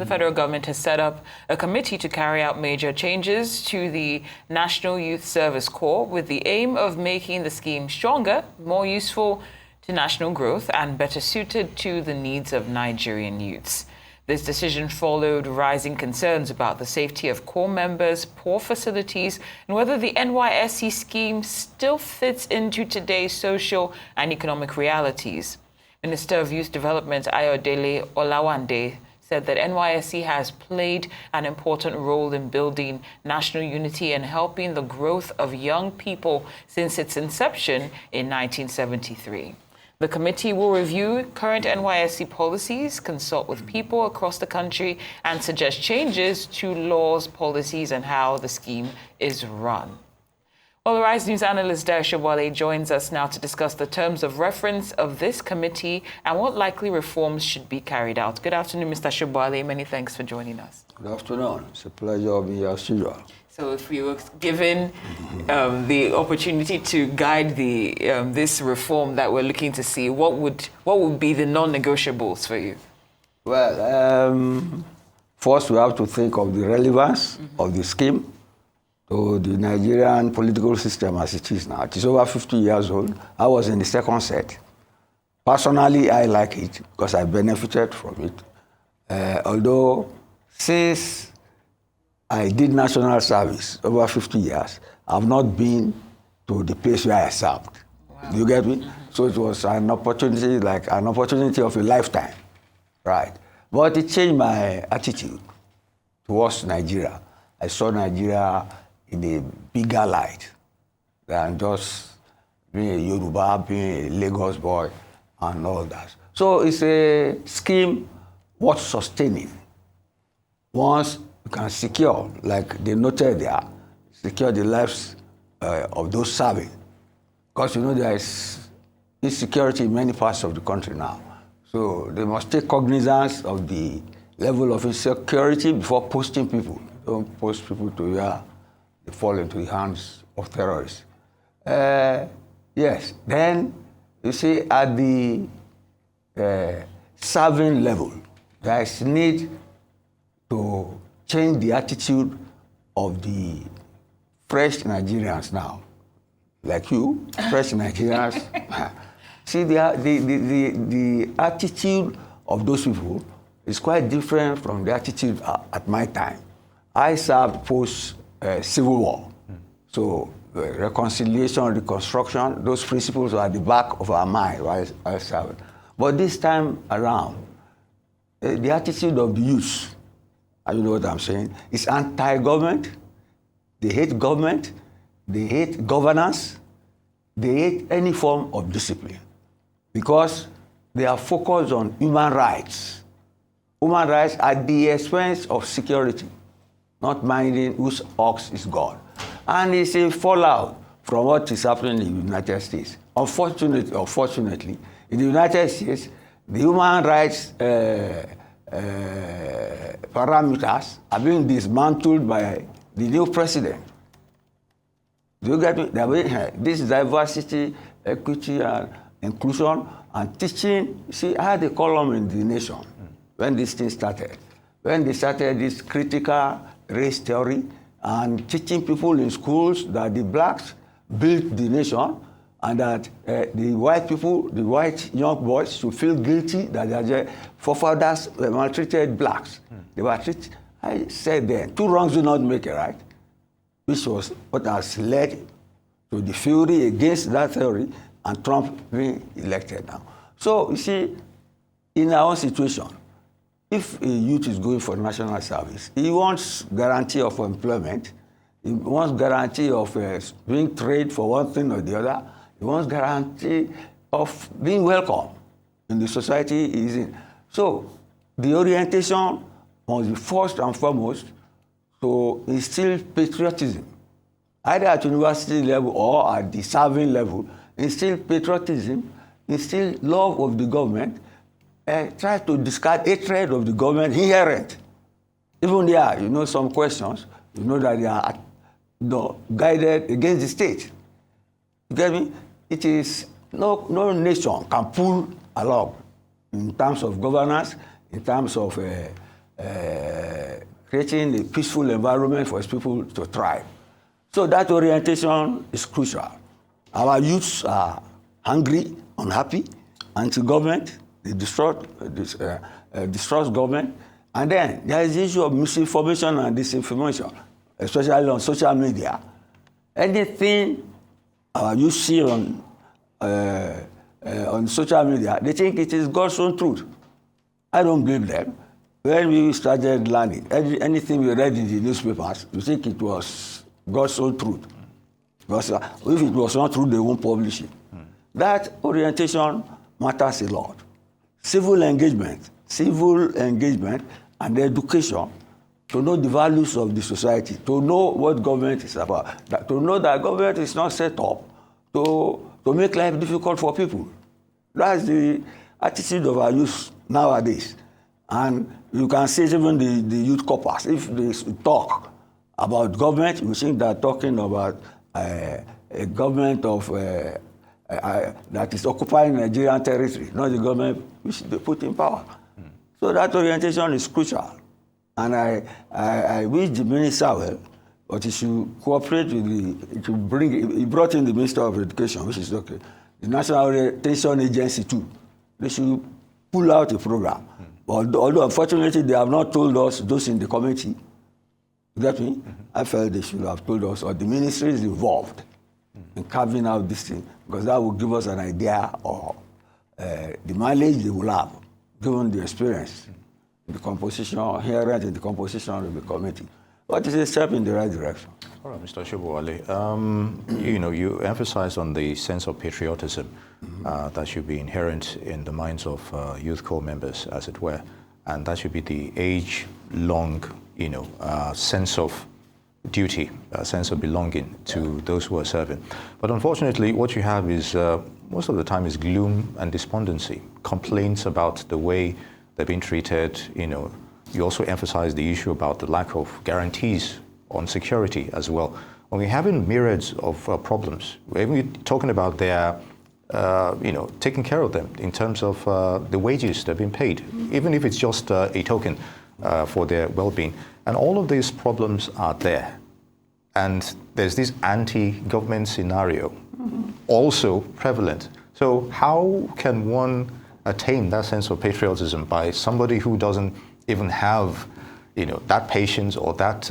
the federal government has set up a committee to carry out major changes to the National Youth Service Corps with the aim of making the scheme stronger, more useful to national growth, and better suited to the needs of Nigerian youths. This decision followed rising concerns about the safety of Corps members, poor facilities, and whether the NYSC scheme still fits into today's social and economic realities. Minister of Youth Development Ayodele Olawande said that NYSC has played an important role in building national unity and helping the growth of young people since its inception in 1973. The committee will review current NYSC policies, consult with people across the country, and suggest changes to laws, policies, and how the scheme is run. Well, the Rise News analyst Dayo Sobowale joins us now to discuss the terms of reference of this committee and what likely reforms should be carried out. Good afternoon, Mr. Sobowale. Many thanks for joining us. Good afternoon. It's a pleasure being here as usual. So if you were given the opportunity to guide this reform that we're looking to see, what would be the non-negotiables for you? Well, first we have to think of the relevance of the scheme to the Nigerian political system as it is now. It is over 50 years old. I was in the second set. Personally, I like it because I benefited from it. Although since I did national service over 50 years, I've not been to the place where I served. Wow. You get me? So it was an opportunity, like an opportunity of a lifetime, right? But it changed my attitude towards Nigeria. I saw Nigeria in a bigger light than just being a Yoruba, being a Lagos boy, and all that. So it's a scheme worth sustaining. Once you can secure, like they noted there, secure the lives of those serving. Because, you know, there is insecurity in many parts of the country now. So they must take cognizance of the level of insecurity before posting people. Don't post people to where they fall into the hands of terrorists. Yes, then, you see, at the serving level, there is need to change the attitude of the fresh Nigerians now, like you, fresh Nigerians. See, the attitude of those people is quite different from the attitude at my time. I served post-Civil War. So reconciliation, reconstruction, those principles are at the back of our mind while I served. But this time around, the attitude of the youth, you know what I'm saying, is anti-government. They hate government. They hate governance. They hate any form of discipline because they are focused on human rights. Human rights at the expense of security, not minding whose ox is God. And it's a fallout from what is happening in the United States. Unfortunately or fortunately, in the United States, the human rights parameters are being dismantled by the new president. Do you get me? This diversity, equity, and inclusion, and teaching. See, I had a column in The Nation when this thing started. When they started this critical race theory and teaching people in schools that the blacks built the nation and that the white people, the white young boys should feel guilty that their forefathers maltreated blacks. They were treated. I said then, two wrongs do not make a right, which was what has led to the fury against that theory and Trump being elected now. So, you see, in our own situation, if a youth is going for national service, he wants guarantee of employment, he wants guarantee of being trained for one thing or the other, he wants guarantee of being welcome in the society he is in. So the orientation must be first and foremost to instill patriotism, either at university level or at the serving level, instill patriotism, instill love of the government, and try to discard hatred of the government inherent. Even there, you know, some questions, you know that they are guided against the state. You get me? It is, no nation can pull along in terms of governance, in terms of creating a peaceful environment for its people to thrive. So that orientation is crucial. Our youths are hungry, unhappy, anti-government, they distrust government. And then there is the issue of misinformation and disinformation, especially on social media. Anything our youth see on social media, they think it is God's own truth. I don't blame them. When we started learning, anything we read in the newspapers, we think it was God's own truth. Because if it was not true, they won't publish it. That orientation matters a lot. Civil engagement and education to know the values of the society, to know what government is about, to know that government is not set up to make life difficult for people. That's the attitude of our youth nowadays. And you can see even the youth corpers, if they talk about government, you think they're talking about a government of that is occupying Nigerian territory, not the government which they put in power. So that orientation is crucial. And I wish the minister well, but he should cooperate with he brought in the Minister of Education, which is okay. The National Orientation Agency too. They should pull out a program. Although unfortunately they have not told us, those in the committee, you get me? I felt they should have told us, or the ministry is involved in carving out this thing, because that will give us an idea of the mileage they will have, given the experience, the composition, inherent in the composition of the committee. But it's a step in the right direction. All right, Mr. Sobowale, you emphasize on the sense of patriotism that should be inherent in the minds of youth corps members, as it were, and that should be the age-long, sense of duty, a sense of belonging to those who are serving. But unfortunately, what you have is, most of the time, is gloom and despondency, complaints about the way they're being treated. You also emphasize the issue about the lack of guarantees on security as well. When we're having myriads of problems, we're talking about their, taking care of them in terms of the wages they've been paid, even if it's just a token for their well-being. And all of these problems are there. And there's this anti-government scenario also prevalent. So how can one attain that sense of patriotism by somebody who doesn't even have, that patience or that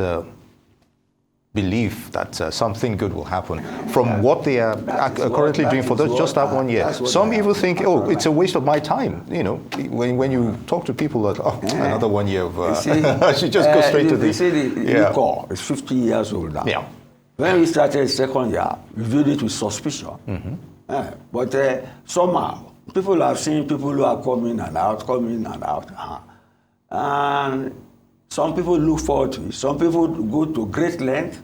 belief that something good will happen from what they are currently doing for just that 1 year? Some even think, it's a waste of my time. When you talk to people that, another 1 year of, I should just go straight to this. You see, the corps is 50 years old now. Yeah. When we started second year, we viewed it with suspicion. But somehow, people have seen people who are coming and out. And some people look forward to it. Some people go to great length,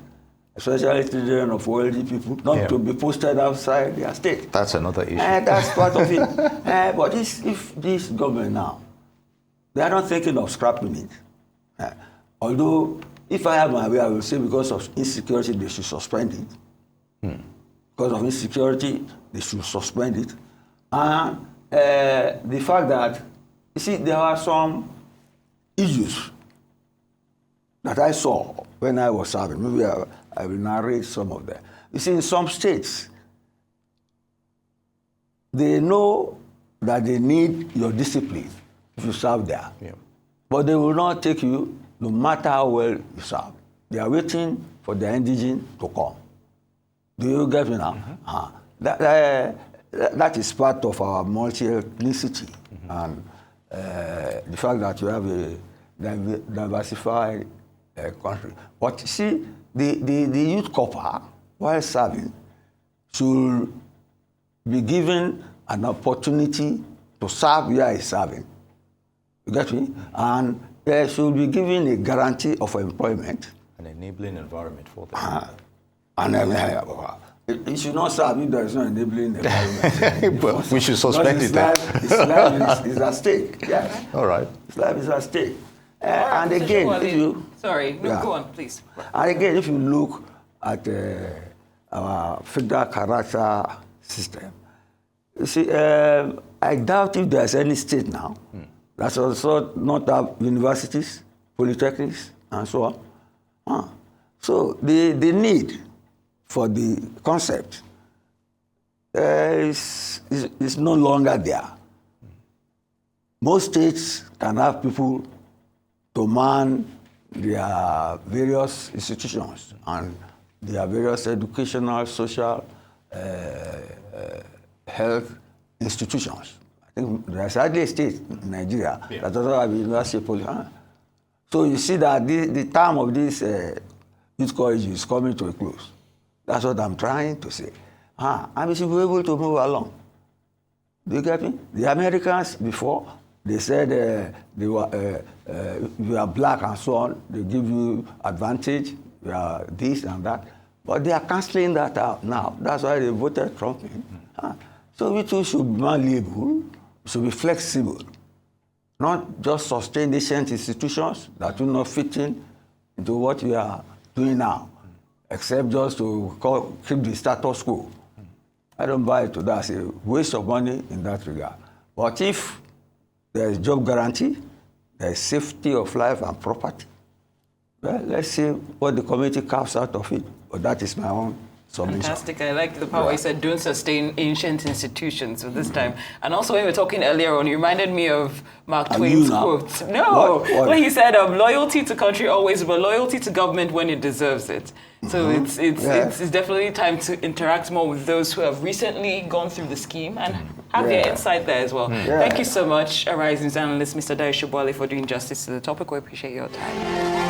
especially children of wealthy people, not to be posted outside their state. That's another issue. That's part of it. But if this government now, they are not thinking of scrapping it. Although, if I have my way, I will say because of insecurity, they should suspend it. Because of insecurity, they should suspend it. And the fact that, you see, there are some issues that I saw when I was serving. Maybe I will narrate some of them. You see, in some states, they know that they need your discipline if you serve there. But they will not take you no matter how well you serve. They are waiting for the indigene to come. Do you get me now? That is part of our multi-ethnicity and the fact that you have a diversified country. But you see, the youth corps, while serving, should be given an opportunity to serve where he's serving. You get me? And they should be given a guarantee of employment. An enabling environment for them. It should not serve if there is no enabling environment. Well, we should suspend it then. His life is at stake. Yeah. All right. His life is at stake. And again, if you... Sorry, go on, please. And again, if you look at our federal character system, you see, I doubt if there's any state now that also not have universities, polytechnics, and so on. So the need for the concept is no longer there. Most states can have people to man their various institutions and their various educational, social, health institutions. I think there's hardly a state in Nigeria that doesn't have a university poly. So you see that the time of this youth college is coming to a close. That's what I'm trying to say. And we should be able to move along. Do you get me? The Americans before, they said if you are black and so on, they give you advantage, you are this and that. But they are canceling that out now. That's why they voted Trump in. So we too should be malleable, should be flexible, not just sustain ancient institutions that will not fit into what we are doing now, except just to keep the status quo. I don't buy it to that. It's a waste of money in that regard. But if there is job guarantee, there is safety of life and property, well, let's see what the committee carves out of it. But that is my own submission. Fantastic. I like the part where you said don't sustain ancient institutions at this time. And also when we were talking earlier on, you reminded me of Mark Twain's quote. No, what? When he said loyalty to country always, but loyalty to government when it deserves it. So it's definitely time to interact more with those who have recently gone through the scheme and have their insight there as well. Thank you so much, Arising's analyst, Mr. Dayo Sobowale, for doing justice to the topic. We appreciate your time.